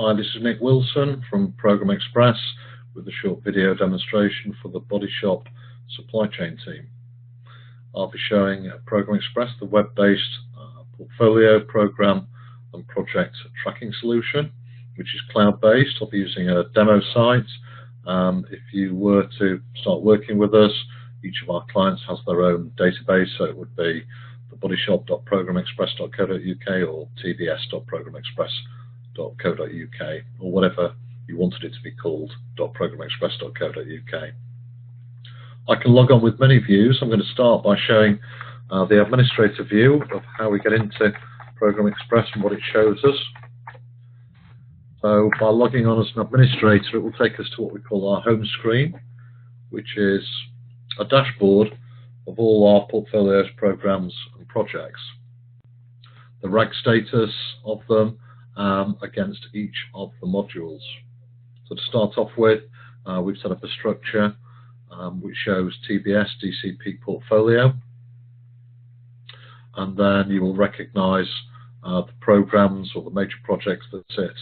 Hi, this is Nick Wilson from ProgrammExpress with a short video demonstration for the BodyShop supply chain team. I'll be showing ProgrammExpress, the web-based portfolio, program and project tracking solution, which is cloud-based. I'll be using a demo site. If you were to start working with us, each of our clients has their own database, so it would be the bodyshop.programmexpress.co.uk or tbs.programmexpress.co.uk or whatever you wanted it to be called, .programmexpress.co.uk. I can log on with many views. I'm going to start by showing the administrator view of how we get into ProgrammExpress and what it shows us. So by logging on as an administrator, it will take us to what we call our home screen, which is a dashboard of all our portfolios, programs and projects. The reg status of them against each of the modules. So to start off with, we've set up a structure which shows TBS, DC Peak Portfolio, and then you will recognize the programs or the major projects that sit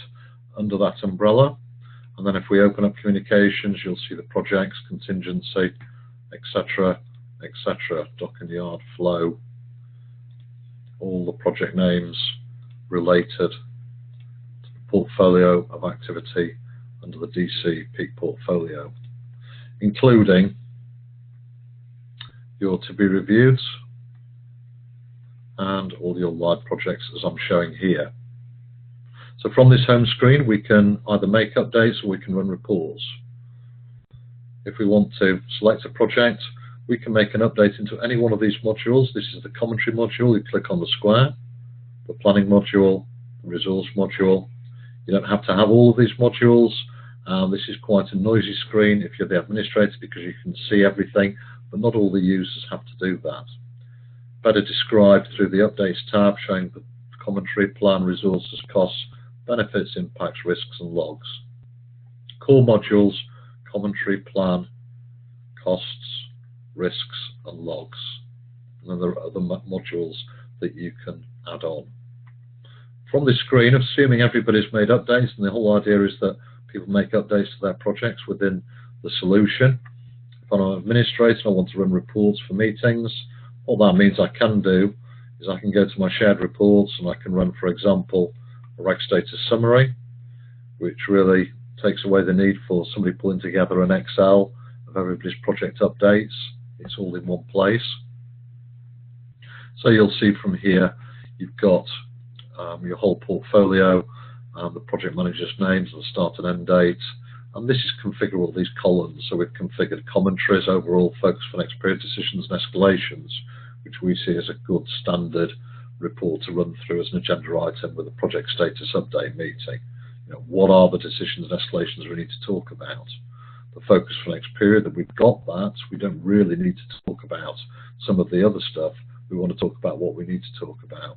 under that umbrella. And then if we open up communications, you'll see the projects, contingency, etc., etc., dock and yard, flow, all the project names related to the portfolio of activity under the DC Peak Portfolio, including your to be reviewed and all your live projects as I'm showing here. So from this home screen, we can either make updates or we can run reports. If we want to select a project, we can make an update into any one of these modules. This is the commentary module. You click on the square, the planning module, the resource module. You don't have to have all of these modules. This is quite a noisy screen if you're the administrator because you can see everything, but not all the users have to do that. Better described through the Updates tab, showing the commentary, plan, resources, costs, benefits, impacts, risks and logs. Core modules, commentary, plan, costs, risks and logs. And then there are other modules that you can add on. From this screen, assuming everybody's made updates, and the whole idea is that people make updates to their projects within the solution. If I'm an administrator and I want to run reports for meetings, what that means I can do is I can go to my shared reports and I can run, for example, a reg status summary, which really takes away the need for somebody pulling together an Excel of everybody's project updates. It's all in one place. So you'll see from here you've got your whole portfolio, the project manager's names, the start and end date, and this is configurable, these columns. So we've configured commentaries, overall focus for next period, decisions and escalations, which we see as a good standard report to run through as an agenda item with a project status update meeting. You know, what are the decisions and escalations we need to talk about? The focus for next period, that we've got that, we don't really need to talk about some of the other stuff. We want to talk about what we need to talk about.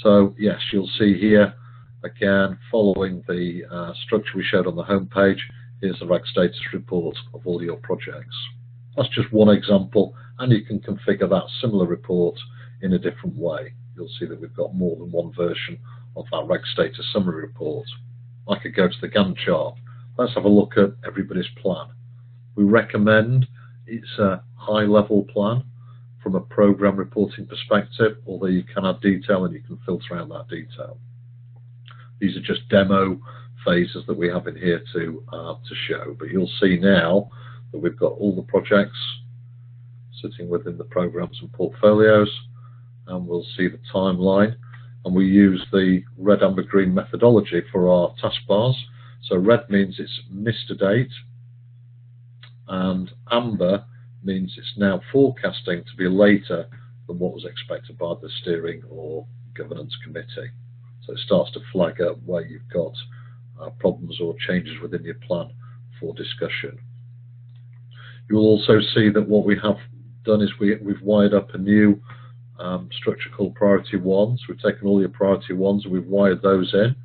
So yes, you'll see here, again, following the structure we showed on the home page, here's the reg status report of all your projects. That's just one example, and you can configure that similar report in a different way. You'll see that we've got more than one version of that reg status summary report. I could go to the Gantt chart. Let's have a look at everybody's plan. We recommend it's a high-level plan from a program reporting perspective, although you can add detail and you can filter out that detail. These are just demo phases that we have in here to show, but you'll see now that we've got all the projects sitting within the programs and portfolios, and we'll see the timeline, and we use the red, amber, green methodology for our taskbars. So red means it's missed a date, and amber means it's now forecasting to be later than what was expected by the steering or governance committee. So it starts to flag up where you've got problems or changes within your plan for discussion. You will also see that what we have done is we've wired up a new structure called priority ones. We've taken all your priority ones and we've wired those in.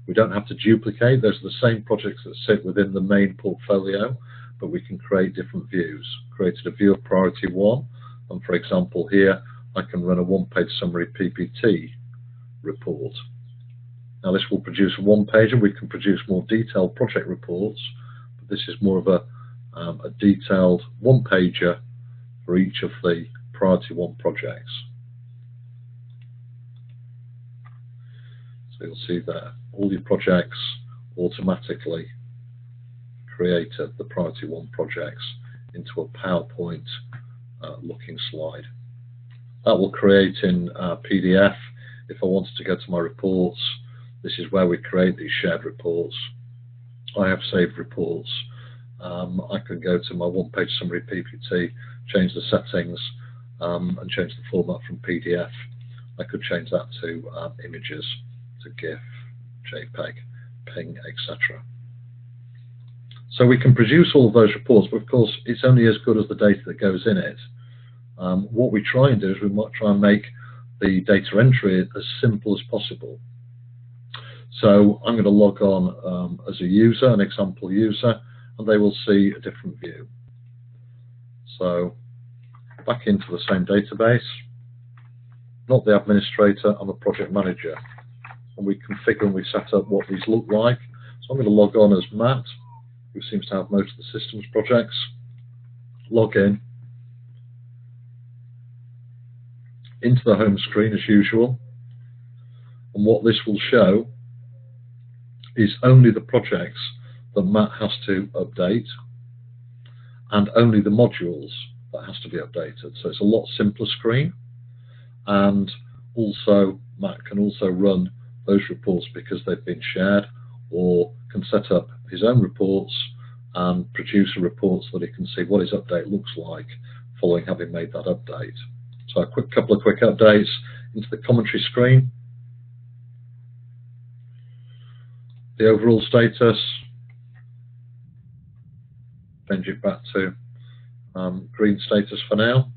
We don't have to duplicate. Those are the same projects that sit within the main portfolio, but we can create different views. Created a view of priority one, and for example here I can run a one-page summary PPT report. Now this will produce a one-pager. We can produce more detailed project reports, but this is more of a detailed one-pager for each of the priority 1 projects. So you'll see there, all your projects automatically created the priority 1 projects into a PowerPoint looking slide. That will create in PDF. If I wanted to go to my reports, this is where we create these shared reports. I have saved reports. I can go to my one-page summary PPT, change the settings, and change the format from PDF. I could change that to images, to GIF, JPEG, PNG, etc. So we can produce all of those reports, but of course it's only as good as the data that goes in it. What we try and do is we might try and make the data entry as simple as possible. So I'm going to log on as a user, an example user, and they will see a different view. So back into the same database, not the administrator, I'm a project manager. And we configure and we set up what these look like. So I'm going to log on as Matt, who seems to have most of the systems projects. Log in into the home screen as usual. And what this will show is only the projects that Matt has to update and only the modules that has to be updated. So it's a lot simpler screen, and also Matt can also run those reports because they've been shared, or can set up his own reports and produce a report so that he can see what his update looks like following having made that update. So a couple of quick updates into the commentary screen. The overall status, change it back to green status for now.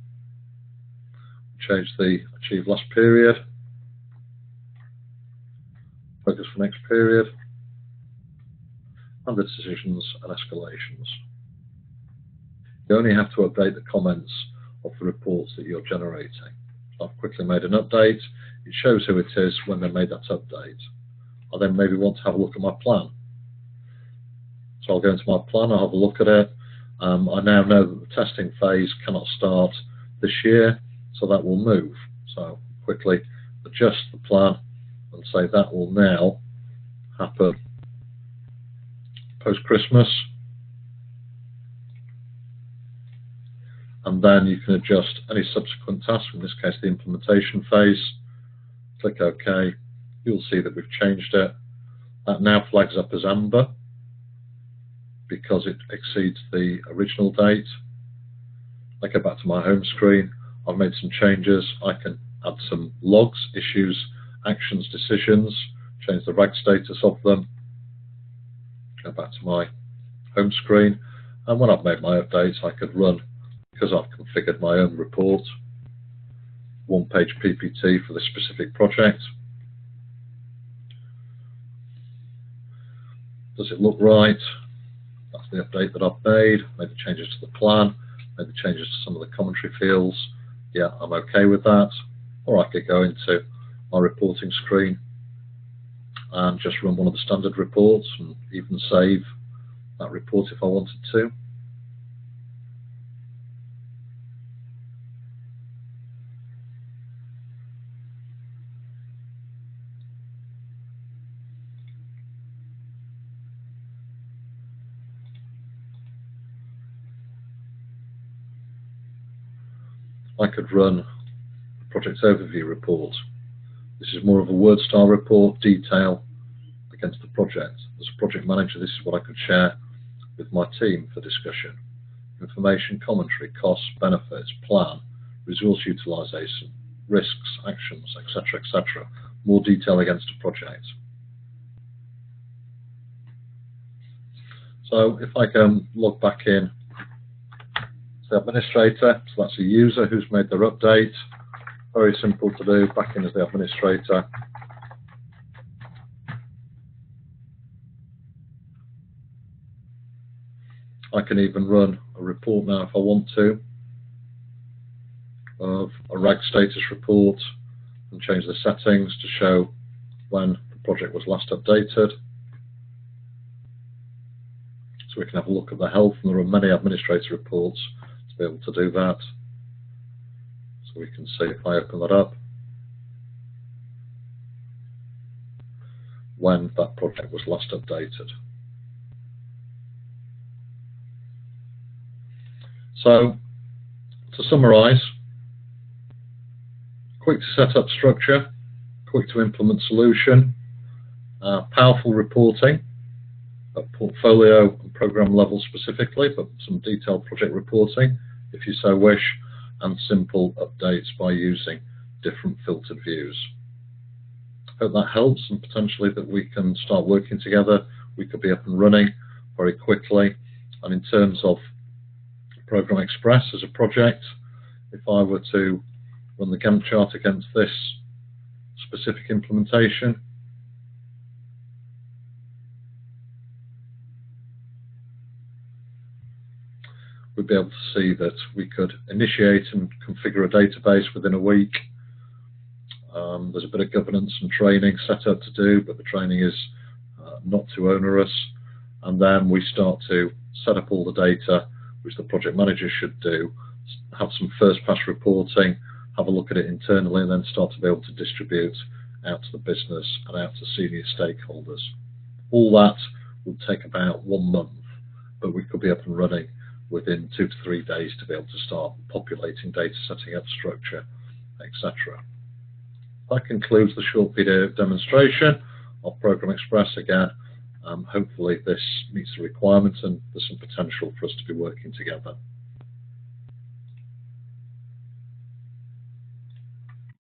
Change the achieve last period, focus for next period, and the decisions and escalations. You only have to update the comments of the reports that you're generating. So I've quickly made an update. It shows who it is when they made that update. I then maybe want to have a look at my plan. So I'll go into my plan, I'll have a look at it. I now know that the testing phase cannot start this year, so that will move. So quickly adjust the plan and say that will now happen post-Christmas. And then you can adjust any subsequent tasks, in this case the implementation phase. Click OK. You'll see that we've changed it. That now flags up as amber because it exceeds the original date. I go back to my home screen. I've made some changes. I can add some logs, issues, actions, decisions, change the RAG status of them. Go back to my home screen. And when I've made my updates, I could run, because I've configured my own report, one-page PPT for this specific project. Does it look right? That's the update that I've made the changes to the plan, made the changes to some of the commentary fields. Yeah, I'm okay with that. Or I could go into my reporting screen and just run one of the standard reports and even save that report if I wanted to. I could run a project overview report. This is more of a word style report, detail against the project. As a project manager, this is what I could share with my team for discussion. Information, commentary, costs, benefits, plan, resource utilization, risks, actions, etc., etc. More detail against a project. So if I can log back in to the administrator, so that's a user who's made their update. Very simple to do, back in as the administrator. I can even run a report now if I want to, of a RAG status report, and change the settings to show when the project was last updated. So we can have a look at the health, and there are many administrator reports to be able to do that. So we can see, if I open that up, when that project was last updated. So, to summarise, quick to set up structure, quick to implement solution, powerful reporting at portfolio and program level specifically, but some detailed project reporting if you so wish, and simple updates by using different filtered views. Hope that helps, and potentially that we can start working together. We could be up and running very quickly. And in terms of ProgrammExpress as a project, if I were to run the Gantt chart against this specific implementation, we'd be able to see that we could initiate and configure a database within a week. There's a bit of governance and training set up to do, but the training is not too onerous. And then we start to set up all the data, which the project manager should do, have some first pass reporting, have a look at it internally, and then start to be able to distribute out to the business and out to senior stakeholders. All that will take about 1 month, but we could be up and running within 2 to 3 days to be able to start populating data, setting up structure, etc. That concludes the short video demonstration of ProgrammExpress again. Hopefully this meets the requirements and there's some potential for us to be working together.